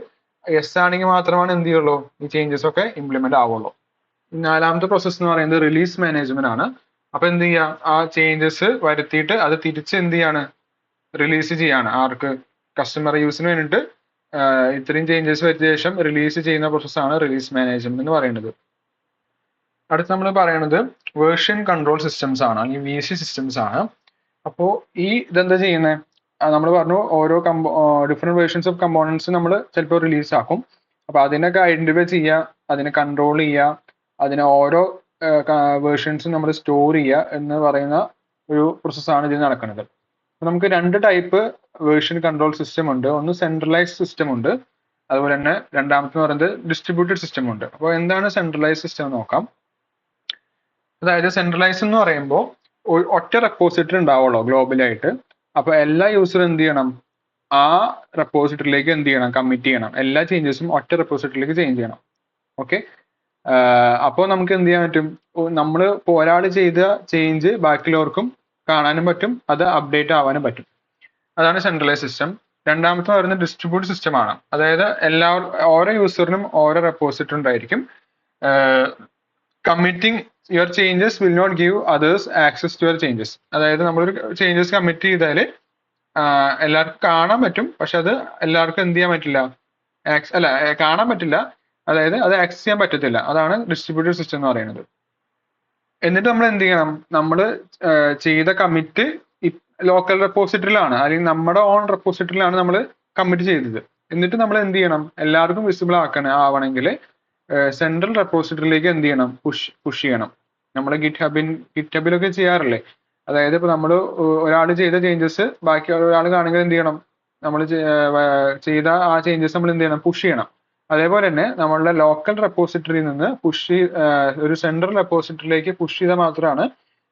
Speaker 1: യെസ് ആണെങ്കിൽ മാത്രമാണ് എന്ത് ചെയ്യുള്ളൂ? ഈ ചേഞ്ചസ് ഒക്കെ ഇംപ്ലിമെന്റ് ആവുള്ളൂ. നാലാമത്തെ പ്രോസസ്സ് എന്ന് പറയുന്നത് റിലീസ് മാനേജ്മെന്റ് ആണ്. അപ്പൊ എന്ത് ചെയ്യാം? ആ ചേഞ്ചസ് വരുത്തിയിട്ട് അത് തിരിച്ച് എന്ത് ചെയ്യാണ്? റിലീസ് ചെയ്യാണ്. ആർക്ക്? കസ്റ്റമർ യൂസിന് വേണ്ടിയിട്ട് ഇത്രയും ചേഞ്ചസ് വരുത്തിയ ശേഷം റിലീസ് ചെയ്യുന്ന പ്രോസസ്സാണ് റിലീസ് മാനേജ്മെന്റ് എന്ന് പറയുന്നത്. അടുത്ത് നമ്മൾ പറയുന്നത് വേർഷൻ കൺട്രോൾ സിസ്റ്റംസ് ആണ്, അല്ലെങ്കിൽ VC സിസ്റ്റംസ് ആണ്. അപ്പോൾ ഇതെന്താ ചെയ്യുന്നത്? നമ്മൾ പറഞ്ഞു ഓരോ ഡിഫറെന്റ് വേർഷൻസ് ഓഫ് കമ്പോണൻസ് നമ്മൾ ചിലപ്പോൾ റിലീസ് ആക്കും. അപ്പൊ അതിനൊക്കെ ഐഡന്റിഫൈ ചെയ്യുക, അതിനെ കൺട്രോൾ ചെയ്യുക, അതിനെ ഓരോ വേർഷൻസും നമ്മൾ സ്റ്റോർ ചെയ്യുക എന്ന് പറയുന്ന ഒരു പ്രോസസ്സാണ് ഇതിൽ നടക്കുന്നത്. നമുക്ക് 2 ടൈപ്പ് വേർഷൻ കൺട്രോൾ സിസ്റ്റം ഉണ്ട്. ഒന്ന് സെൻട്രലൈസ്ഡ് സിസ്റ്റം ഉണ്ട്, അതുപോലെ തന്നെ രണ്ടാമത്തെ പറയുന്നത് ഡിസ്ട്രിബ്യൂട്ടഡ് സിസ്റ്റം ഉണ്ട്. അപ്പോൾ എന്താണ് സെൻട്രലൈസ്ഡ് സിസ്റ്റം എന്ന് നോക്കാം. അതായത് സെൻട്രലൈസ് എന്ന് പറയുമ്പോൾ ഒറ്റ റെപ്പോസിറ്ററി ഉണ്ടാവുള്ളൂ ഗ്ലോബലായിട്ട്. അപ്പൊ എല്ലാ യൂസറും എന്ത് ചെയ്യണം, ആ റെപ്പോസിറ്ററിയിലേക്ക് എന്ത് ചെയ്യണം, കമ്മിറ്റ് ചെയ്യണം. എല്ലാ ചേഞ്ചസും ഒറ്റ റെപ്പോസിറ്ററിയിലേക്ക് ചേഞ്ച് ചെയ്യണം. ഓക്കെ, അപ്പോൾ നമുക്ക് എന്ത് ചെയ്യാൻ പറ്റും, നമ്മൾ ഇപ്പോൾ ഒരാൾ ചെയ്ത ചേഞ്ച് ബാക്കിയുള്ളവർക്കും കാണാനും പറ്റും, അത് അപ്ഡേറ്റ് ആവാനും പറ്റും. അതാണ് സെൻട്രലൈസ് സിസ്റ്റം. രണ്ടാമത്തെ പറയുന്നത് ഡിസ്ട്രിബ്യൂട്ട് സിസ്റ്റം ആണ്. അതായത് ഓരോ യൂസറിനും ഓരോ റെപ്പോസിറ്ററി ഉണ്ടായിരിക്കും. Committing your changes will not give others access to your changes. അതായത് നമ്മളൊരു ചേഞ്ചസ് കമ്മിറ്റ് ചെയ്താൽ എല്ലാവർക്കും കാണാൻ പറ്റും, പക്ഷെ അത് എല്ലാവർക്കും എന്ത് ചെയ്യാൻ പറ്റില്ല, കാണാൻ പറ്റില്ല. അതായത് അത് ആക്സസ് ചെയ്യാൻ പറ്റത്തില്ല. അതാണ് ഡിസ്ട്രിബ്യൂട്ടഡ് സിസ്റ്റം എന്ന് പറയുന്നത്. എന്നിട്ട് നമ്മൾ എന്ത് ചെയ്യണം, നമ്മൾ ചെയ്ത കമ്മിറ്റ് ലോക്കൽ റെപ്പോസിറ്ററിയിലാണ്, അല്ലെങ്കിൽ നമ്മുടെ ഓൺ റെപ്പോസിറ്ററിയിലാണ് നമ്മൾ കമ്മിറ്റ് ചെയ്തത്. എന്നിട്ട് നമ്മൾ എന്ത് ചെയ്യണം, എല്ലാവർക്കും വിസിബിൾ ആവണമെങ്കിൽ സെൻട്രൽ റെപ്പോസിറ്ററിയിലേക്ക് എന്ത് ചെയ്യണം, പുഷ് ചെയ്യണം. നമ്മൾ ഗിറ്റ്ഹബിലൊക്കെ ചെയ്യാറില്ലേ. അതായത് ഇപ്പൊ നമ്മൾ ഒരാൾ ചെയ്ത ചേഞ്ചസ് ബാക്കി ഒരാൾ കാണുമെങ്കിൽ എന്ത് ചെയ്യണം, നമ്മൾ ചെയ്ത ആ ചേഞ്ചസ് നമ്മൾ എന്ത് ചെയ്യണം, പുഷ് ചെയ്യണം. അതേപോലെ തന്നെ നമ്മളുടെ ലോക്കൽ റെപ്പോസിറ്ററിയിൽ നിന്ന് ഒരു സെൻട്രൽ റെപ്പോസിറ്ററിയിലേക്ക് പുഷ് ചെയ്താൽ മാത്രമാണ്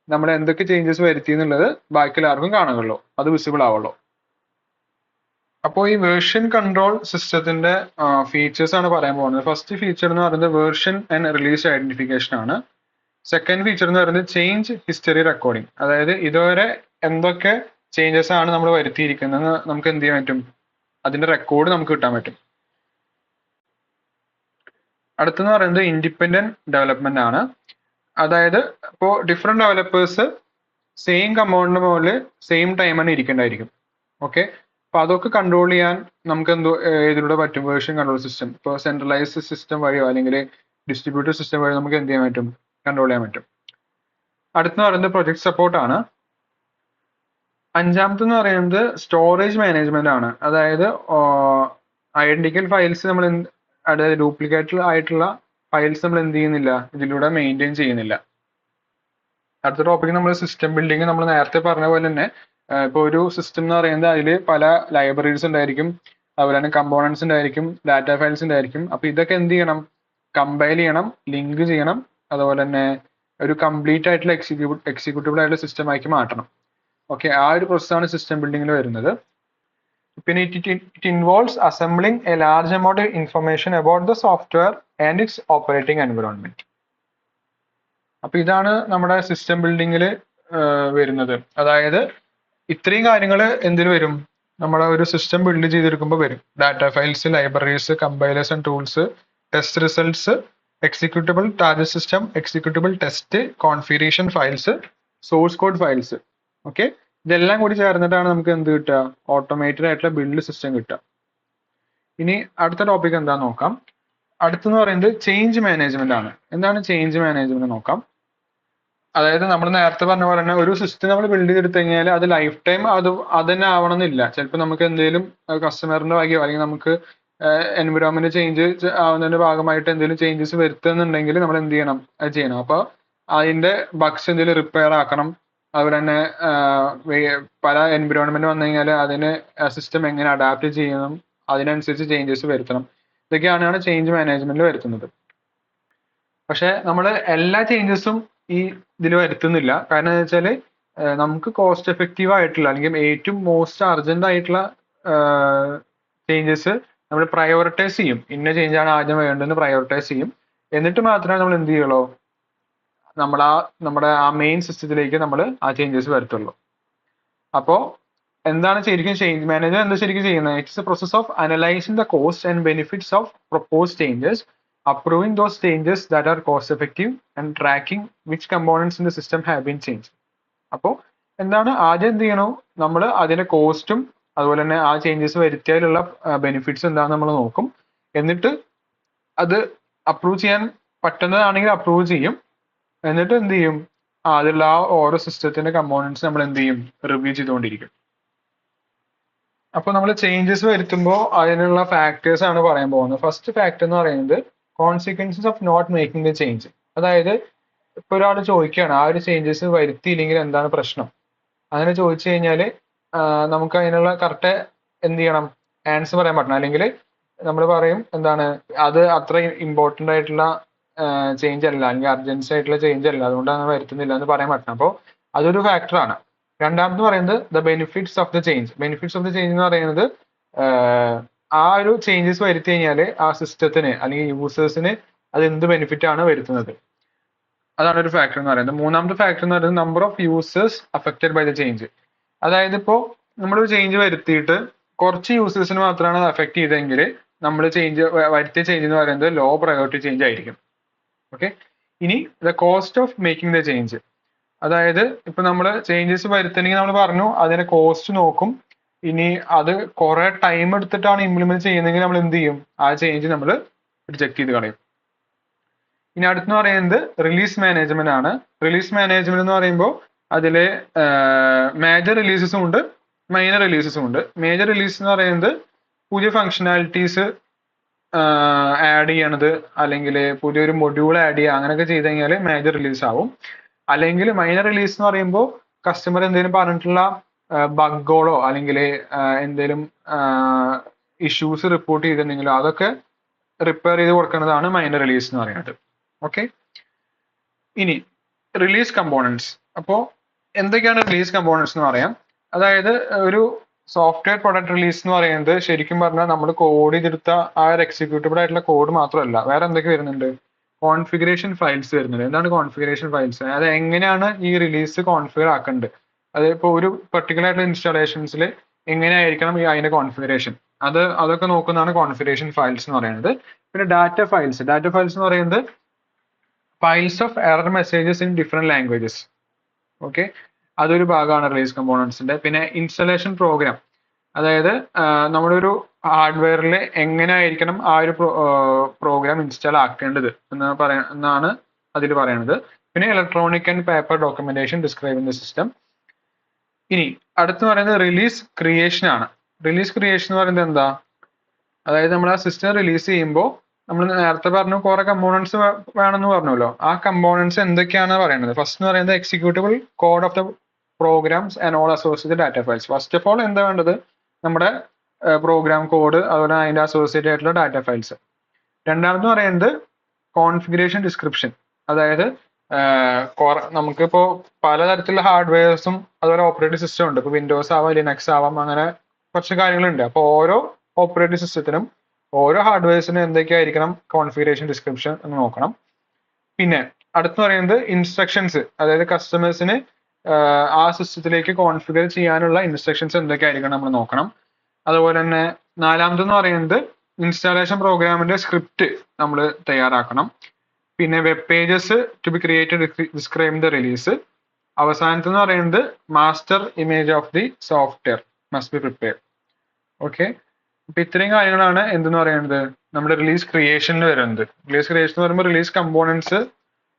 Speaker 1: നമ്മൾ എന്തൊക്കെ ചേഞ്ചസ് വരുത്തി എന്നുള്ളത് ബാക്കി എല്ലാവർക്കും കാണുകയുള്ളൂ, അത് വിസിബിൾ ആവുള്ളൂ. അപ്പോൾ ഈ വേർഷൻ കൺട്രോൾ സിസ്റ്റത്തിന്റെ ഫീച്ചേഴ്സ് ആണ് പറയാൻ പോകുന്നത്. ഫസ്റ്റ് ഫീച്ചർ എന്ന് പറയുന്നത് വേർഷൻ ആൻഡ് റിലീസ് ഐഡന്റിഫിക്കേഷൻ ആണ്. സെക്കൻഡ് ഫീച്ചർ എന്ന് പറയുന്നത് ചേഞ്ച് ഹിസ്റ്ററി റെക്കോർഡിംഗ്. അതായത് ഇതുവരെ എന്തൊക്കെ ചേഞ്ചസ് ആണ് നമ്മൾ വരുത്തിയിരിക്കുന്നത് നമുക്ക് എന്ത് ചെയ്യാൻ പറ്റും, അതിന്റെ റെക്കോർഡ് നമുക്ക് കിട്ടാൻ പറ്റും. അടുത്തെന്ന് പറയുന്നത് ഇൻഡിപെൻഡന്റ് ഡെവലപ്മെന്റ് ആണ്. അതായത് ഇപ്പോൾ ഡിഫറെന്റ് ഡെവലപ്പേഴ്സ് സെയിം കമ്പൗണ്ടിന്റെ മുകളിൽ സെയിം ടൈമാണ് ഇരിക്കേണ്ടായിരിക്കും. ഓക്കെ, അപ്പൊ അതൊക്കെ കൺട്രോൾ ചെയ്യാൻ നമുക്ക് ഇതിലൂടെ പറ്റും. വേർഷൻ കൺട്രോൾ സിസ്റ്റം ഇപ്പോൾ സെൻട്രലൈസ്ഡ് സിസ്റ്റം വഴിയോ അല്ലെങ്കിൽ ഡിസ്ട്രിബ്യൂട്ടഡ് സിസ്റ്റം വഴിയോ നമുക്ക് എന്ത് ചെയ്യാൻ പറ്റും, കൺട്രോൾ ചെയ്യാൻ പറ്റും. അടുത്തെന്ന് പറയുന്നത് പ്രൊജക്ട് സപ്പോർട്ട് ആണ്. അഞ്ചാമത്തെന്ന് പറയുന്നത് സ്റ്റോറേജ് മാനേജ്മെന്റ് ആണ്. അതായത് ഐഡന്റിക്കൽ ഫയൽസ് നമ്മൾ അതായത് ഡ്യൂപ്ലിക്കേറ്റ് ആയിട്ടുള്ള ഫയൽസ് നമ്മൾ എന്ത് ചെയ്യുന്നില്ല, ഇതിലൂടെ മെയിൻറ്റെയിൻ ചെയ്യുന്നില്ല. അടുത്ത ടോപ്പിക് നമ്മൾ സിസ്റ്റം ബിൽഡിംഗ്. നമ്മൾ നേരത്തെ പറഞ്ഞ പോലെ തന്നെ ഇപ്പോൾ ഒരു സിസ്റ്റം എന്ന് പറയുന്നത് അതിൽ പല ലൈബ്രറീസ് ഉണ്ടായിരിക്കും, അതുപോലെ തന്നെ കമ്പോണൻസ് ഉണ്ടായിരിക്കും, ഡാറ്റ ഫയൽസ് ഉണ്ടായിരിക്കും. അപ്പൊ ഇതൊക്കെ എന്ത് ചെയ്യണം, കമ്പൈൽ ചെയ്യണം, ലിങ്ക് ചെയ്യണം, അതുപോലെ തന്നെ ഒരു കംപ്ലീറ്റ് ആയിട്ടുള്ള എക്സിക്യൂട്ടബിൾ ആയിട്ടുള്ള സിസ്റ്റം ആക്കി മാറ്റണം. ഓക്കെ, ആ ഒരു പ്രോസസ്സാണ് സിസ്റ്റം ബിൽഡിങ്ങിൽ വരുന്നത്. പിന്നെ it involves assembling A large amount of information about the software and it's operating environment. അപ്പൊ ഇതാണ് നമ്മുടെ സിസ്റ്റം ബിൽഡിങ്ങിൽ വരുന്നത്. അതായത് ഇത്രയും കാര്യങ്ങൾ എന്തിൽ വരും, നമ്മുടെ ഒരു സിസ്റ്റം ബിൽഡ് ചെയ്തെടുക്കുമ്പോൾ വരും. Data files, libraries, compilers and tools, test results, executable target system, executable test, configuration files, source code files. Okay, ഇതെല്ലാം കൂടി ചേർന്നിട്ടാണ് നമുക്ക് എന്ത് കിട്ടുക, ഓട്ടോമേറ്റഡ് ആയിട്ടുള്ള ബിൽഡ് സിസ്റ്റം കിട്ടുക. ഇനി അടുത്ത ടോപ്പിക് എന്താന്ന് നോക്കാം. അടുത്തെന്ന് പറയുന്നത് ചേഞ്ച് മാനേജ്മെന്റ് ആണ്. എന്താണ് ചേഞ്ച് മാനേജ്മെന്റ് നോക്കാം. അതായത് നമ്മൾ നേരത്തെ പറഞ്ഞ പോലെ തന്നെ ഒരു സിസ്റ്റം നമ്മൾ ബിൽഡ് ചെയ്തെടുത്തു കഴിഞ്ഞാൽ അത് ലൈഫ് ടൈം അത് തന്നെ ആവണമെന്നില്ല. ചിലപ്പോൾ നമുക്ക് എന്തെങ്കിലും കസ്റ്റമറിന്റെ ഭാഗ്യമോ അല്ലെങ്കിൽ നമുക്ക് എൻവിറോൺമെന്റ് ചേഞ്ച് ആവുന്നതിന്റെ ഭാഗമായിട്ട് എന്തെങ്കിലും ചേഞ്ചസ് വരുത്തുന്നുണ്ടെങ്കിൽ നമ്മൾ എന്ത് ചെയ്യണം, അത് ചെയ്യണം. അപ്പോൾ അതിന്റെ ബഗ്സ് എന്തെങ്കിലും റിപ്പയർ ആക്കണം. അതുപോലെ തന്നെ പല എൻവിറോൺമെന്റ് വന്നു കഴിഞ്ഞാൽ അതിന് സിസ്റ്റം എങ്ങനെ അഡാപ്റ്റ് ചെയ്യണം, അതിനനുസരിച്ച് ചേഞ്ചസ് വരുത്തണം. ഇതൊക്കെയാണ് ചേഞ്ച് മാനേജ്മെന്റിൽ വരുത്തുന്നത്. പക്ഷെ നമ്മൾ എല്ലാ ചേഞ്ചസും ഈ ഇതിൽ വരുത്തുന്നില്ല. കാരണം എന്താ വെച്ചാൽ നമുക്ക് കോസ്റ്റ് എഫക്റ്റീവ് ആയിട്ടുള്ള അല്ലെങ്കിൽ ഏറ്റവും മോസ്റ്റ് അർജന്റ് ആയിട്ടുള്ള ചേഞ്ചസ് നമ്മൾ പ്രയോറിറ്റൈസ് ചെയ്യും. ഇന്ന ചേഞ്ച് ആണ് ആദ്യം വേണ്ടതെന്ന് പ്രയോറിറ്റൈസ് ചെയ്യും. എന്നിട്ട് മാത്രമേ നമ്മൾ എന്ത് ചെയ്യുള്ളൂ, നമ്മുടെ ആ മെയിൻ സിസ്റ്റത്തിലേക്ക് നമ്മൾ ആ ചേഞ്ചസ് വരുത്തുള്ളൂ. അപ്പോൾ എന്താണ് ശരിക്കും ചേഞ്ച് മാനേജർ എന്താ ശരിക്കും ചെയ്യുന്നത്? It's A process of analysing the cost and benefits of propose changes, approving those changes that are cost effective and tracking which components in the system have been changed. അപ്പോൾ എന്താണ് ആദ്യം എന്ത് ചെയ്യണോ, നമ്മൾ അതിന്റെ കോസ്റ്റും അതുപോലെ തന്നെ ആ ചേഞ്ചസ് വരുത്തിയാലുള്ള ബെനിഫിറ്റ്സ് എന്താണെന്ന് നമ്മൾ നോക്കും. എന്നിട്ട് അത് അപ്രൂവ് ചെയ്യാൻ പറ്റുന്നതാണെങ്കിൽ അപ്രൂവ് ചെയ്യും. എന്നിട്ട് എന്ത് ചെയ്യും, അതിലുള്ള ആ ഓരോ സിസ്റ്റത്തിന്റെ കമ്പോണൻസ് നമ്മൾ എന്ത് ചെയ്യും, റിവ്യൂ ചെയ്തുകൊണ്ടിരിക്കും. അപ്പോൾ നമ്മൾ ചേഞ്ചസ് വരുത്തുമ്പോൾ അതിനുള്ള ഫാക്ടേഴ്സ് ആണ് പറയാൻ പോകുന്നത്. ഫസ്റ്റ് ഫാക്ടർ എന്ന് പറയുന്നത് consequences of not making the change. അതായത് ഇപ്പൊ ഒരാൾ ചോദിക്കുകയാണ് ആ ഒരു ചേഞ്ചസ് വരുത്തിയില്ലെങ്കിൽ എന്താണ് പ്രശ്നം. അങ്ങനെ ചോദിച്ചു കഴിഞ്ഞാൽ നമുക്ക് അതിനുള്ള കറക്റ്റ് എന്ത് ചെയ്യണം, ആൻസർ പറയാൻ പറ്റണം. അല്ലെങ്കിൽ നമ്മൾ പറയും എന്താണ്, അത് അത്ര ഇമ്പോർട്ടന്റ് ആയിട്ടുള്ള ചേഞ്ച് അല്ല, അല്ലെങ്കിൽ അർജൻസി ആയിട്ടുള്ള ചേഞ്ച് അല്ല, അതുകൊണ്ട് അങ്ങനെ വരുത്തുന്നില്ല എന്ന് പറയാൻ പറ്റണം. അപ്പോൾ അതൊരു ഫാക്ടറാണ്. രണ്ടാമത് പറയുന്നത് the benefits of the change. Benefits of the change എന്ന് പറയുന്നത് ആ ഒരു ചേഞ്ചസ് വരുത്തി കഴിഞ്ഞാൽ ആ സിസ്റ്റത്തിന് അല്ലെങ്കിൽ യൂസേഴ്സിന് അത് എന്ത് ബെനിഫിറ്റ് ആണ് വരുത്തുന്നത്, അതാണ് ഒരു ഫാക്ടർ എന്ന് പറയുന്നത്. മൂന്നാമത്തെ ഫാക്ടർ എന്ന് പറയുന്നത് number of users affected by the change. അതായത് ഇപ്പോൾ നമ്മളൊരു ചേഞ്ച് വരുത്തിയിട്ട് കുറച്ച് യൂസേഴ്സിന് മാത്രമാണ് അത് അഫക്ട് ചെയ്തതെങ്കിൽ നമ്മൾ വരുത്തിയ ചേഞ്ച് എന്ന് പറയുന്നത് ലോ പ്രയോറിറ്റി ചേഞ്ച് ആയിരിക്കും. ഓക്കെ. ഇനി the cost of making the change. അതായത് ഇപ്പൊ നമ്മൾ ചേഞ്ചസ് വരുത്തണമെങ്കിൽ നമ്മൾ പറഞ്ഞു അതിന്റെ കോസ്റ്റ് നോക്കും. ഇനി അത് കുറെ ടൈം എടുത്തിട്ടാണ് ഇംപ്ലിമെന്റ് ചെയ്യുന്നതെങ്കിൽ നമ്മൾ എന്ത് ചെയ്യും, ആ ചേഞ്ച് നമ്മൾ റിജക്ട് ചെയ്ത് കളയും. ഇനി അടുത്തെന്ന് പറയുന്നത് റിലീസ് മാനേജ്മെന്റ് ആണ്. റിലീസ് മാനേജ്മെന്റ് എന്ന് പറയുമ്പോൾ അതില് മേജർ റിലീസസും ഉണ്ട്, മൈനർ റിലീസസും ഉണ്ട്. മേജർ റിലീസ് എന്ന് പറയുന്നത് പുതിയ ഫങ്ഷനാലിറ്റീസ് ആഡ് ചെയ്യണത്, അല്ലെങ്കിൽ പുതിയൊരു മൊഡ്യൂൾ ആഡ് ചെയ്യുക, അങ്ങനെയൊക്കെ ചെയ്ത് കഴിഞ്ഞാൽ മേജർ റിലീസ് ആവും. അല്ലെങ്കിൽ മൈനർ റിലീസ് എന്ന് പറയുമ്പോൾ കസ്റ്റമർ എന്തെങ്കിലും പറഞ്ഞിട്ടുള്ള ബഗ്ഗുകളോ അല്ലെങ്കിൽ എന്തെങ്കിലും ഇഷ്യൂസ് റിപ്പോർട്ട് ചെയ്തിട്ടുണ്ടെങ്കിലോ അതൊക്കെ റിപ്പയർ ചെയ്ത് കൊടുക്കുന്നതാണ് മൈനർ റിലീസ് എന്ന് പറയുന്നത്. ഓക്കെ. ഇനി റിലീസ് കമ്പോണൻസ്. അപ്പോൾ എന്തൊക്കെയാണ് റിലീസ് കമ്പോണൻസ് എന്ന് പറയാം. അതായത് ഒരു സോഫ്റ്റ്വെയർ പ്രൊഡക്റ്റ് റിലീസ് എന്ന് പറയുന്നത് ശരിക്കും പറഞ്ഞാൽ നമ്മൾ കോഡ് ചെയ്തെടുത്ത ആ ഒരു എക്സിക്യൂട്ടബിൾ ആയിട്ടുള്ള കോഡ് മാത്രമല്ല, വേറെ എന്തൊക്കെ വരുന്നുണ്ട്, കോൺഫിഗറേഷൻ ഫയൽസ് വരുന്നുണ്ട്. എന്താണ് കോൺഫിഗറേഷൻ ഫയൽസ്? അത് എങ്ങനെയാണ് ഈ റിലീസ് കോൺഫിഗർ ആക്കേണ്ടത്, അത് ഇപ്പോൾ ഒരു പെർട്ടിക്കുലർ ആയിട്ടുള്ള ഇൻസ്റ്റാളേഷൻസിൽ എങ്ങനെയായിരിക്കണം ഈ അതിന്റെ കോൺഫിഗറേഷൻ, അതൊക്കെ നോക്കുന്നതാണ് കോൺഫിഗറേഷൻ ഫയൽസ് എന്ന് പറയുന്നത്. പിന്നെ ഡാറ്റ ഫയൽസ്. ഡാറ്റ ഫയൽസ് എന്ന് പറയുന്നത് files of error messages in different languages. Okay, അതൊരു ഭാഗമാണ് റിലീസ് കമ്പോണൻസിന്റെ. പിന്നെ ഇൻസ്റ്റലേഷൻ പ്രോഗ്രാം, അതായത് നമ്മുടെ ഒരു ഹാർഡ്വെയറിൽ എങ്ങനെയായിരിക്കണം ആ ഒരു പ്രോഗ്രാം ഇൻസ്റ്റാൾ ആക്കേണ്ടത് എന്നാണ് അതിൽ പറയുന്നത്. പിന്നെ electronic and paper documentation describe in the system. ഇനി അടുത്ത് പറയുന്നത് റിലീസ് ക്രിയേഷൻ ആണ്. റിലീസ് ക്രിയേഷൻ എന്ന് പറയുന്നത് എന്താ, അതായത് നമ്മൾ ആ സിസ്റ്റം റിലീസ് ചെയ്യുമ്പോൾ നമ്മൾ നേരത്തെ പറഞ്ഞു കുറെ കമ്പോണൻസ് വേണമെന്ന് പറഞ്ഞല്ലോ. ആ കമ്പോണൻസ് എന്തൊക്കെയാണ് പറയുന്നത്. ഫസ്റ്റ് എന്ന് പറയുന്നത് executable code of the programs and all associated data files. First of all എന്താ വേണ്ടത്, നമ്മുടെ പ്രോഗ്രാം കോഡ്, അതുപോലെ അതിന്റെ അസോസിയേറ്റഡ് ആയിട്ടുള്ള ഡാറ്റ ഫയൽസ്. രണ്ടാമത് പറയുന്നത് കോൺഫിഗറേഷൻ ഡിസ്ക്രിപ്ഷൻ. അതായത് നമുക്കിപ്പോ പലതരത്തിലുള്ള ഹാർഡ്വെയർസും അതുപോലെ ഓപ്പറേറ്റിംഗ് സിസ്റ്റം ഉണ്ട്. ഇപ്പൊ വിൻഡോസ് ആവാം, ലിനക്സ് ആവാം, അങ്ങനെ കുറച്ച് കാര്യങ്ങളുണ്ട്. അപ്പോൾ ഓരോ ഓപ്പറേറ്റിംഗ് സിസ്റ്റത്തിനും ഓരോ ഹാർഡ്വെയർസിനും എന്തൊക്കെയായിരിക്കണം കോൺഫിഗറേഷൻ ഡിസ്ക്രിപ്ഷൻ എന്ന് നോക്കണം. പിന്നെ അടുത്ത് പറയുന്നത് ഇൻസ്ട്രക്ഷൻസ്, അതായത് കസ്റ്റമേഴ്സിന് ആ സിസ്റ്റത്തിലേക്ക് കോൺഫിഗർ ചെയ്യാനുള്ള ഇൻസ്ട്രക്ഷൻസ് എന്തൊക്കെയായിരിക്കണം നമ്മൾ നോക്കണം. അതുപോലെ തന്നെ നാലാമതെന്ന് പറയുന്നത് ഇൻസ്റ്റാളേഷൻ പ്രോഗ്രാമിന്റെ സ്ക്രിപ്റ്റ് നമ്മൾ തയ്യാറാക്കണം. പിന്നെ web pages to be created describe the release. അവസാനത്തെന്ന് പറയുന്നത് master image of the software must be prepare. Okay, അപ്പൊ ഇത്രയും കാര്യങ്ങളാണ് എന്തെന്ന് പറയുന്നത് നമ്മുടെ റിലീസ് ക്രിയേഷനിൽ വരുന്നത്. റിലീസ് ക്രിയേഷൻ എന്ന് പറയുമ്പോൾ റിലീസ് കമ്പോണൻസ്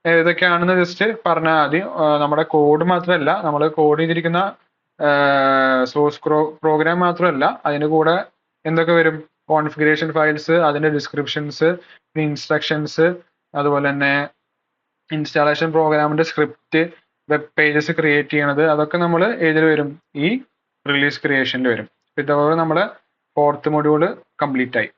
Speaker 1: ഏതൊക്കെയാണെന്ന് ജസ്റ്റ് പറഞ്ഞാൽ മതി. നമ്മുടെ കോഡ് മാത്രമല്ല, നമ്മൾ കോഡ് ചെയ്തിരിക്കുന്ന സോഴ്സ് പ്രോഗ്രാം മാത്രമല്ല, അതിന്റെ കൂടെ എന്തൊക്കെ വരും, കോൺഫിഗറേഷൻ ഫയൽസ്, അതിന്റെ ഡിസ്ക്രിപ്ഷൻസ്, ഇൻസ്ട്രക്ഷൻസ്, അതുപോലെ തന്നെ ഇൻസ്റ്റാളേഷൻ പ്രോഗ്രാമിന്റെ സ്ക്രിപ്റ്റ്, വെബ് പേജസ് ക്രിയേറ്റ് ചെയ്യണത്, അതൊക്കെ നമ്മൾ ഏതിൽ വരും, ഈ റിലീസ് ക്രിയേഷനിൽ വരും. ഇതോടെ നമ്മുടെ 4th മൊഡ്യൂൾ കംപ്ലീറ്റ് ആയി.